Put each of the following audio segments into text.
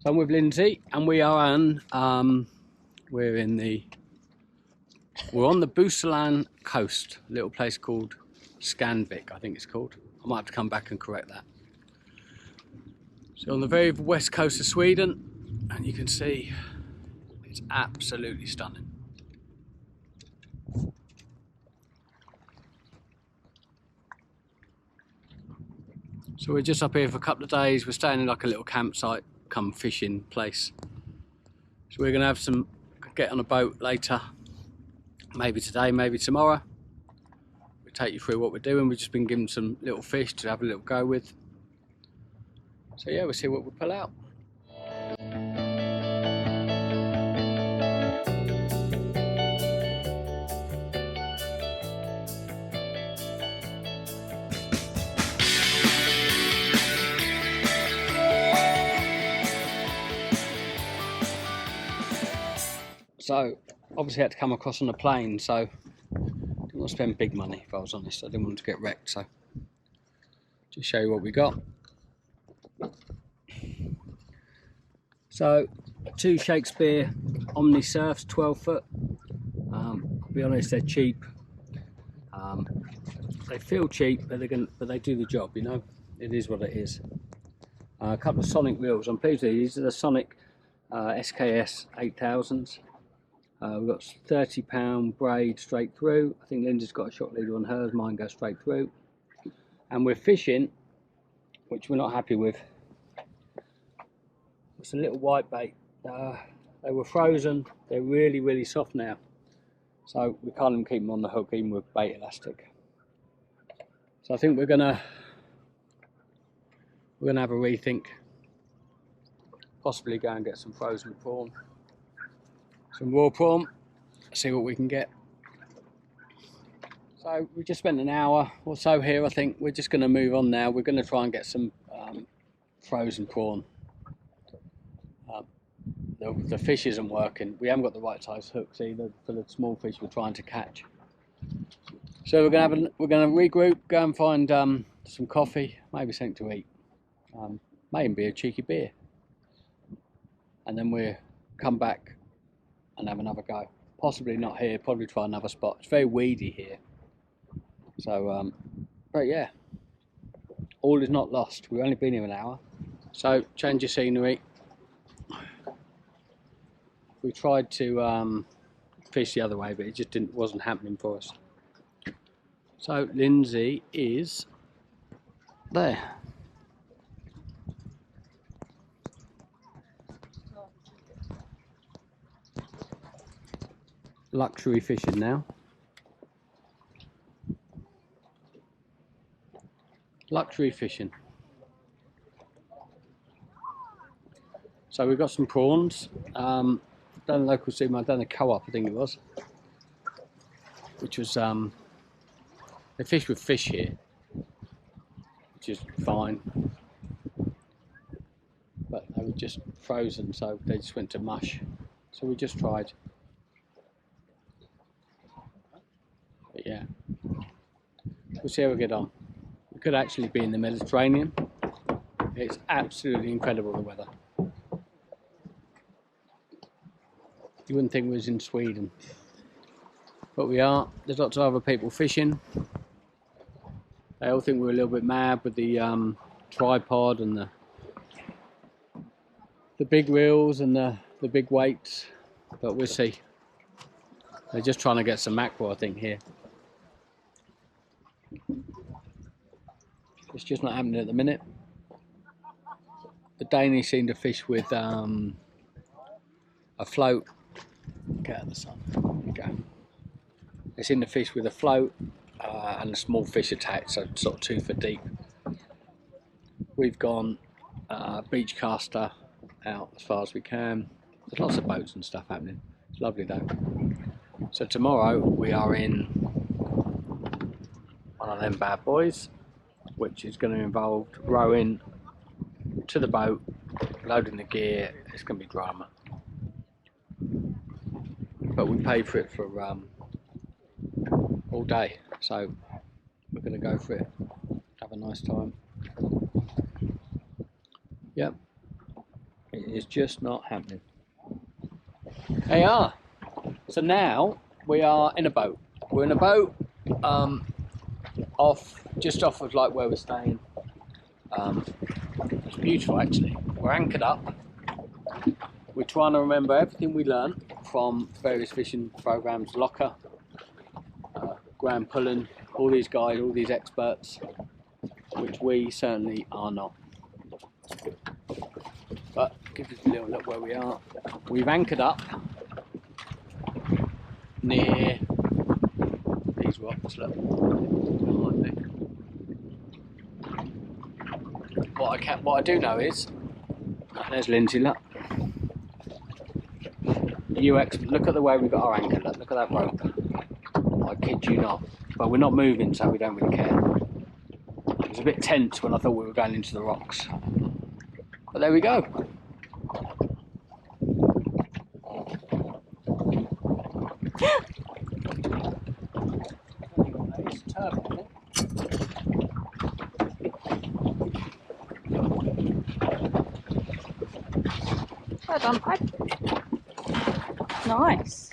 So I'm with Lindsay, and we are on we're on the Bousalan coast, a little place called Scanvik, I think it's called. I might have to come back and correct that. So on the very west coast of Sweden, and you can see it's absolutely stunning. So we're just up here for a couple of days. We're staying in like a little campsite, come fishing place. So we're gonna have some, get on a boat later, maybe today, maybe tomorrow. We'll take you through what we're doing. We've just been given some little fish to have a little go with. So yeah, we'll see what we pull out. So obviously I had to come across on a plane, so I didn't want to spend big money, if I was honest. I didn't want to get wrecked, so just show you what we got. So 2 Shakespeare Omni Surfs, 12 foot. I'll be honest, they're cheap. They feel cheap, but they do the job, you know. It is what it is. A couple of Sonic reels. I'm pleased with these. These are the Sonic SKS 8000s. We've got 30-pound braid straight through. I think Linda's got a shot leader on hers, mine goes straight through. And we're fishing, which we're not happy with. It's a little white bait. They were frozen, they're really, really soft now. So we can't even keep them on the hook, even with bait elastic. So I think we're gonna have a rethink. Possibly go and get some frozen prawn. Some raw prawn, see what we can get. So we just spent an hour or so here. I think we're just going to move on now. We're going to try and get some frozen prawn. The fish isn't working. We haven't got the right size hooks either for the small fish we're trying to catch. So we're going to regroup, go and find some coffee, maybe something to eat, maybe a cheeky beer, and then we'll come back and have another go. Possibly not here, probably try another spot. It's very weedy here. So, but yeah, all is not lost. We've only been here an hour. So, change of scenery. We tried to fish the other way, but it just wasn't happening for us. So, Lindsay is there. Luxury fishing now. Luxury fishing. So we've got some prawns. Done a local supermarket, done a co-op, I think it was. Which was they fish with fish here, which is fine. But they were just frozen, so they just went to mush. So we just tried. But yeah, we'll see how we get on. We could actually be in the Mediterranean. It's absolutely incredible, the weather. You wouldn't think we was in Sweden, but we are. There's lots of other people fishing. They all think we're a little bit mad with the tripod and the big reels and the big weights, but we'll see. They're just trying to get some mackerel, I think, here. It's just not happening at the minute. The Danish seem to fish with a float. Get out of the sun. There you go. They seem to fish with a float and a small fish attached, so sort of 2 foot deep. We've gone beach caster out as far as we can. There's lots of boats and stuff happening. It's lovely though. So tomorrow we are in one of them bad boys, which is going to involve rowing to the boat, loading the gear. It's going to be drama. But we paid for it for all day, so we're going to go for it. Have a nice time. Yep. It is just not happening. They are. So now we are in a boat. We're in a boat just off of like where we're staying. It's beautiful actually. We're anchored up. We're trying to remember everything we learned from various fishing programs, Locker, Graham Pullen, all these guys, all these experts, which we certainly are not. But give us a little look where we are. We've anchored up near these rocks, look. What I do know is, there's Lindsay, look. Look at the way we've got our anchor, look at that rope. I kid you not. But we're not moving, so we don't really care. It was a bit tense when I thought we were going into the rocks. But there we go. Well done, Pipe. Nice.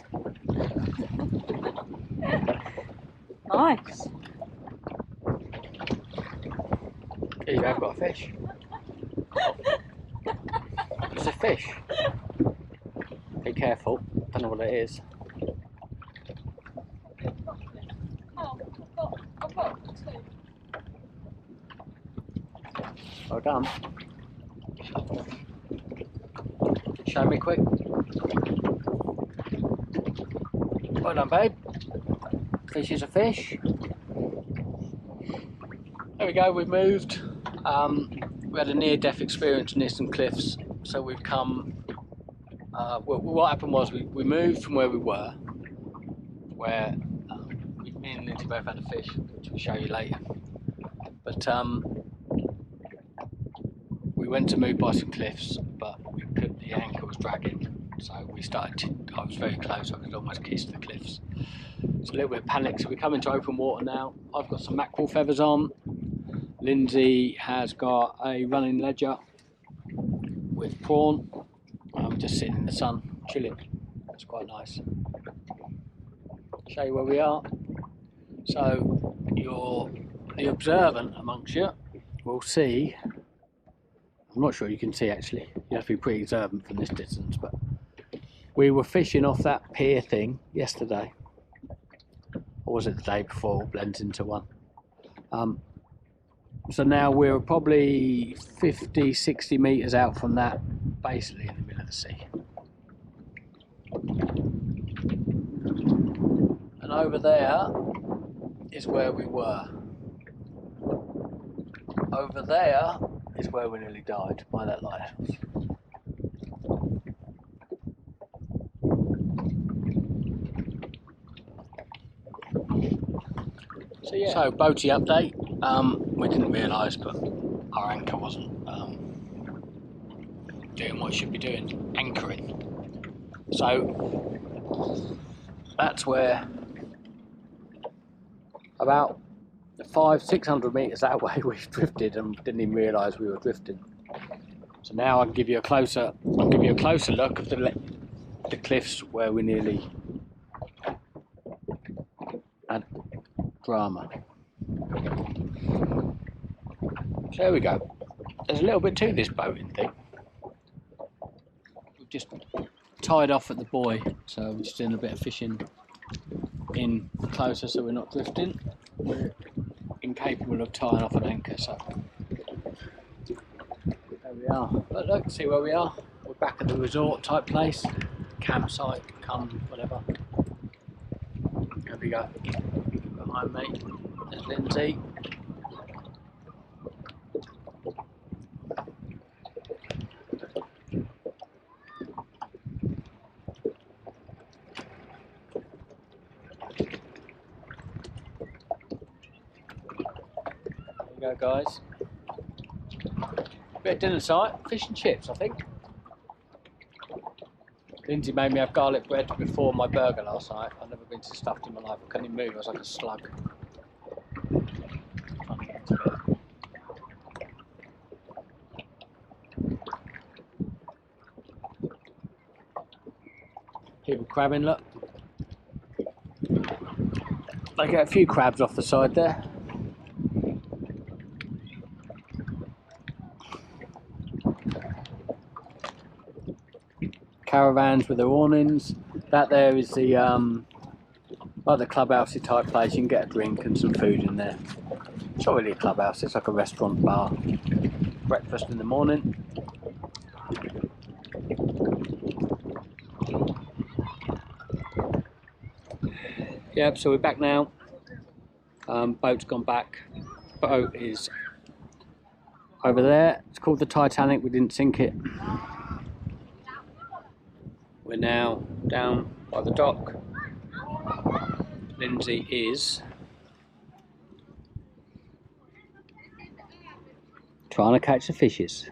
Nice. Here you go, I've got a fish. It's a fish. Be careful, don't know what it is. Oh, I've got two. Well done. Show me quick. Well done, babe. Fish is a fish. There we go, we've moved. We had a near-death experience near some cliffs, so we've come. What happened was we moved from where we were, where me and Lindsay both had a fish, which we'll show you later. But we went to move by some cliffs, but the anchor was dragging, so I was very close, I could almost kiss the cliffs. It's a little bit of panic, so we come into open water now. I've got some mackerel feathers on. Lindsay has got a running ledger with prawn. I'm just sitting in the sun, chilling. It's quite nice. Show you where we are. So the observant amongst you will see. I'm not sure you can see actually. You have to be pretty observant from this distance, but we were fishing off that pier thing yesterday. Or was it the day before? It blends into one. So now we're probably 50, 60 metres out from that, basically in the middle of the sea. And over there is where we were. Over there is where we nearly died, by that lighthouse. So yeah. So boaty update. We didn't realise, but our anchor wasn't doing what it should be doing, anchoring. So that's where about 500-600 metres that way we've drifted and didn't even realise we were drifting. So now I can give you a closer look of the cliffs where we nearly had drama. So there we go. There's a little bit to this boating thing. We've just tied off at the buoy, so we're just doing a bit of fishing in closer so we're not drifting. We're incapable of tying off an anchor, so there we are. But look, see where we are. We're back at the resort type place, campsite, whatever. There we go. Behind me, there's Lindsay. There we go, guys. Bit of dinner tonight, fish and chips, I think. Lindsay made me have garlic bread before my burger last night. I've never been so stuffed in my life. I couldn't even move, I was like a slug. Trying to get to bed. Little crab inlet. I get a few crabs off the side there. Caravans with their awnings. That there is the like the clubhousey type place. You can get a drink and some food in there. It's not really a clubhouse, it's like a restaurant bar. Breakfast in the morning. Yep, so we're back now. Boat's gone back. Boat is over there. It's called the Titanic. We didn't sink it. We're now down by the dock. Lindsay is trying to catch the fishes.